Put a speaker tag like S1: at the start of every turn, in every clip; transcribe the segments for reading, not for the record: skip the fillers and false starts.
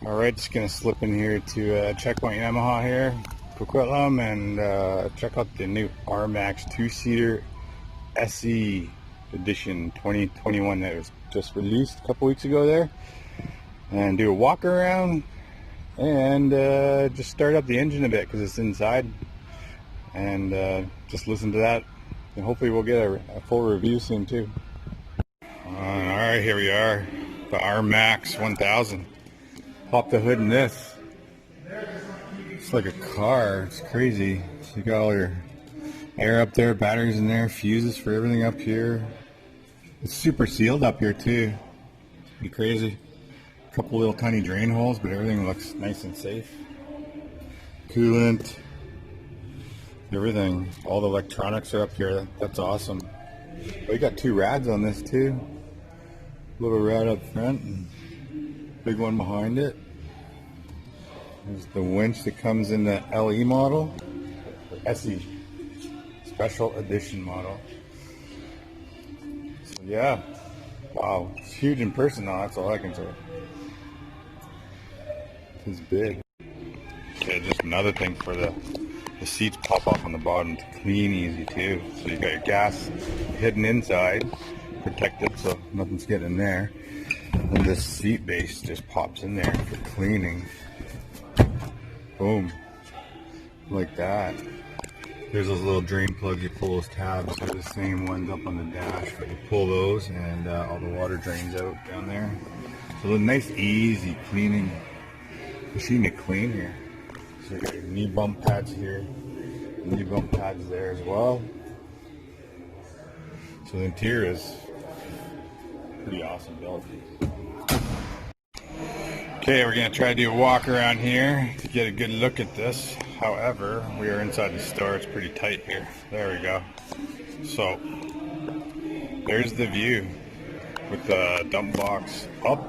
S1: Alright, just gonna slip in here to Checkpoint Yamaha here, Coquitlam, and check out the new R-Max 2-seater SE edition 2021 that was just released a couple weeks ago there. And do a walk around and just start up the engine a bit because it's inside, and just listen to that, and hopefully we'll get a full review soon too. Alright, here we are, the R-Max 1000. Pop the hood in this. It's like a car. It's crazy. So you got all your air up there, batteries in there, fuses for everything up here. It's super sealed up here too. Pretty crazy. A couple little tiny drain holes, but everything looks nice and safe. Coolant, everything. All the electronics are up here. That's awesome. We got two rads on this too. Little rad up front and big one behind it. There's the winch that comes in the LE model, or SE, special edition model. So yeah, wow, it's huge in person now, that's all I can say. It's big. Okay, just another thing for the seats pop off on the bottom to clean easy too. So you got your gas hidden inside, protected so nothing's getting in there. And this seat base just pops in there for cleaning. Boom. Like that. There's those little drain plugs, you pull those tabs. They're the same ones up on the dash, but you pull those and all the water drains out down there. So a nice easy cleaning machine to clean here. So you got your knee bump pads here, knee bump pads there as well. So the interior is pretty awesome built. Okay, we're going to try to do a walk around here to get a good look at this. However, we are inside the store. It's pretty tight here. There we go. So, there's the view with the dump box up.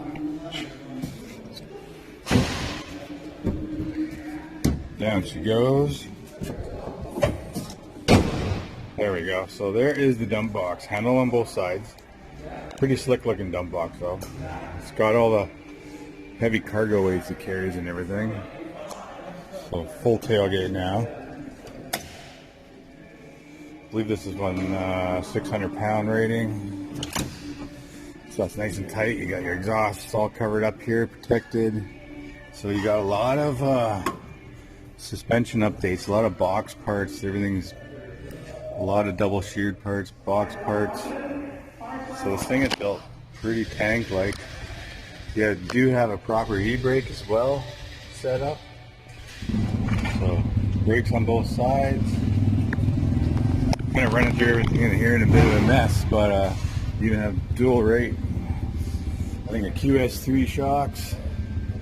S1: Down she goes. There we go. So there is the dump box. Handle on both sides. Pretty slick looking dump box though. It's got all the heavy cargo weights it carries and everything. So full tailgate now. I believe this is one 600-pound rating. So that's nice and tight. You got your exhausts all covered up here, protected. So you got a lot of suspension updates, a lot of box parts. Everything's a lot of double sheared parts, box parts. So this thing is built pretty tank-like. You do have a proper e-brake as well set up. So brakes on both sides. I'm gonna run it through everything in here in a bit of a mess, but you have dual rate. I think a QS3 shocks.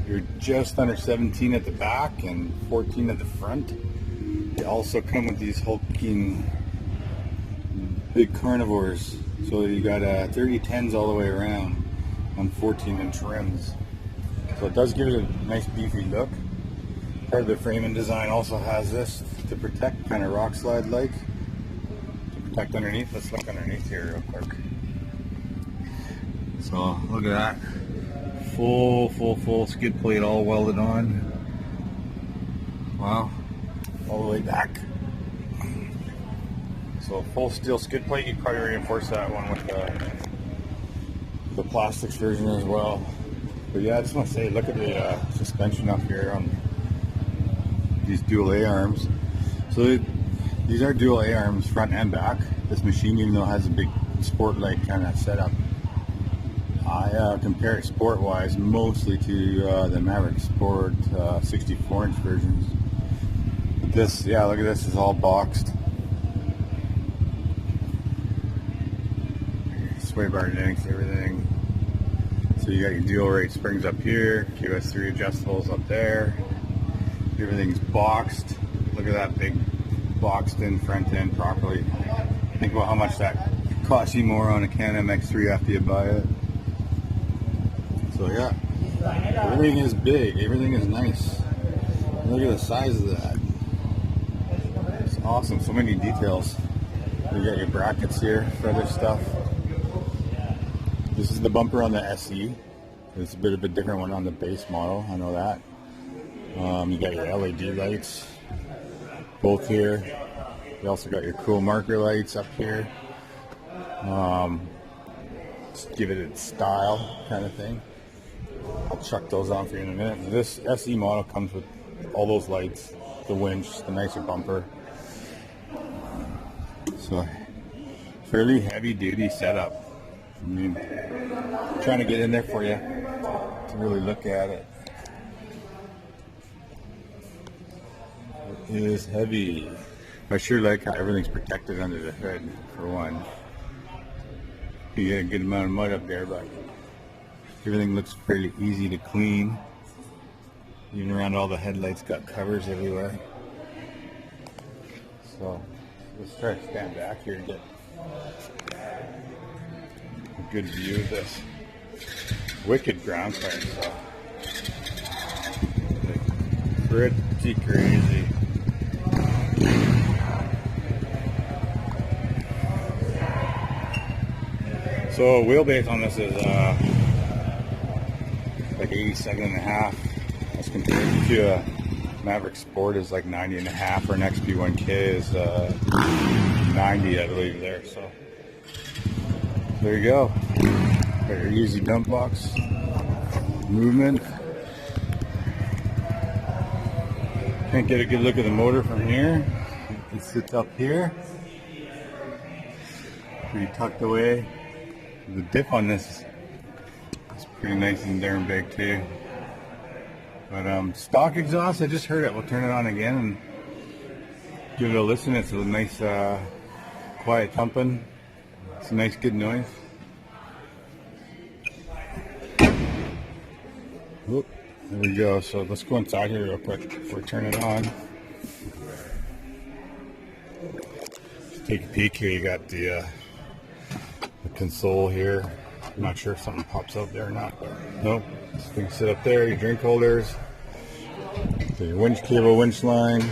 S1: You're just under 17 at the back and 14 at the front. They also come with these hulking big carnivores. So you got 3010s all the way around on 14-inch rims. So it does give it a nice beefy look. Part of the framing design also has this to protect, kind of rock slide like, to protect underneath. Let's look underneath here real quick. So look at that. Full skid plate all welded on. Wow. All the way back. So full steel skid plate. You'd probably reinforce that one with the plastics version as well. But yeah, I just want to say, look at the suspension up here on these dual A-arms. So these are dual A-arms front and back. This machine, even though it has a big sport light kind of setup, I compare it sport-wise mostly to the Maverick Sport 64-inch versions. But this, yeah, look at this, is all boxed. Sway bar links, everything. So you got your dual rate springs up here, QS3 adjustables up there. Everything's boxed. Look at that big boxed in front end properly. Think about how much that costs you more on a Can-Am X3 after you buy it. So yeah, everything is big, everything is nice. Look at the size of that. It's awesome, so many details. You got your brackets here for other stuff. This is the bumper on the SE. There's a bit of a different one on the base model, I know that. You got your LED lights, both here. You also got your cool marker lights up here. Just give it its style kind of thing. I'll chuck those on for you in a minute. This SE model comes with all those lights, the winch, the nicer bumper. So fairly heavy duty setup. I mean, trying to get in there for you to really look at it. It is heavy. I sure like how everything's protected under the hood, for one. You get a good amount of mud up there, but everything looks fairly easy to clean. Even around all the headlights, got covers everywhere. So let's try to stand back here and get a good view of this wicked ground clearance. So pretty crazy. So wheelbase on this is like 87.5 as compared to a Maverick Sport is like 90.5, or an XP1K is 90, I believe there. So there you go. Got your easy dump box movement. Can't get a good look at the motor from here. It sits up here, pretty tucked away. The diff on this is pretty nice and darn big too. But stock exhaust, I just heard it. We'll turn it on again and give it a listen. It's a nice quiet thumping. It's a nice good noise. Whoop, there we go. So let's go inside here real quick before we turn it on. Just take a peek here. You got the console here. I'm not sure if something pops out there or not, but nope. This thing sit up there, your drink holders, your winch cable, winch line.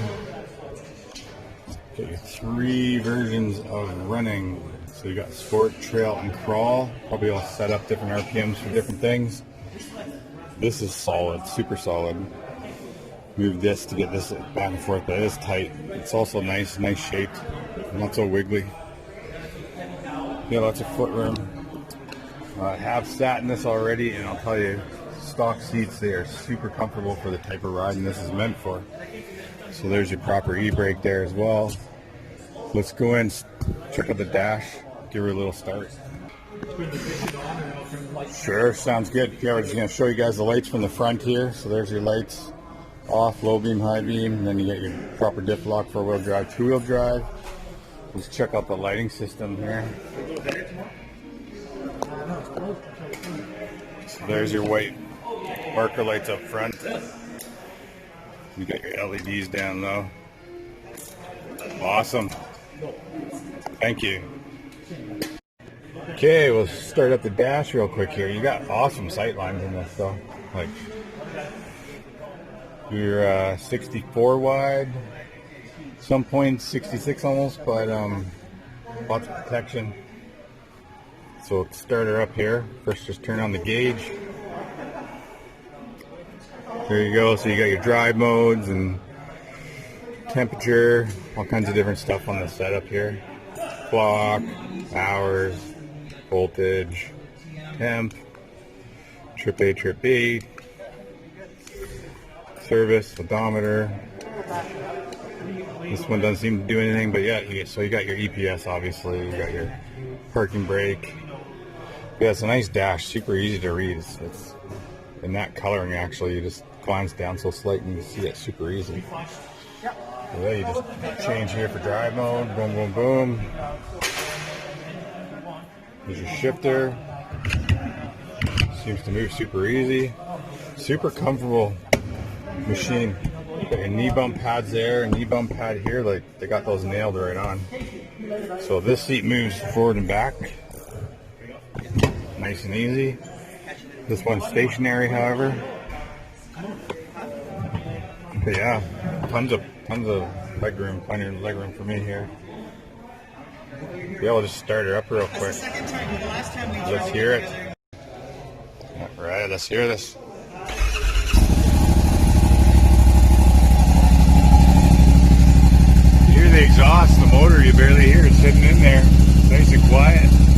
S1: Got your 3 versions of running. So you got sport, trail, and crawl. Probably all set up different RPMs for different things. This is solid, super solid. Move this to get this back and forth, but it is tight. It's also nice shaped, not so wiggly. Yeah, lots of foot room. I have sat in this already, and I'll tell you, stock seats, they are super comfortable for the type of riding this is meant for. So there's your proper e-brake there as well. Let's go in, check out the dash, give her a little start. Sure, sounds good. Yeah, we're just going to show you guys the lights from the front here. So there's your lights, off, low beam, high beam, and then you get your proper diff lock, 4-wheel drive, 2-wheel drive. Let's check out the lighting system here. So there's your white marker lights up front. You got your LEDs down low. Awesome. Thank you. Okay, we'll start up the dash real quick here. You got awesome sight lines in this though. Like you're 64 wide, some points 66 almost, but lots of protection. So let's start her up here. First, just turn on the gauge. There you go. So you got your drive modes and temperature, all kinds of different stuff on the setup here. Clock, hours, voltage, temp, trip A, trip B, service, odometer. This one doesn't seem to do anything, but yeah, so you got your EPS obviously, you got your parking brake. Yeah, it's a nice dash, super easy to read. It's in that coloring actually, you just glance down so slight and you see it super easy. So yeah, you just change here for drive mode, boom, boom, boom. There's your shifter. Seems to move super easy. Super comfortable machine. Got your knee bump pads there, knee bump pad here, like they got those nailed right on. So this seat moves forward and back. Nice and easy. This one's stationary, however. But yeah, tons of legroom, plenty of legroom for me here. Yeah, we'll just start her up real quick. Let's hear it. All right, right, let's hear this. You hear the exhaust, the motor, you barely hear it sitting in there. It's nice and quiet.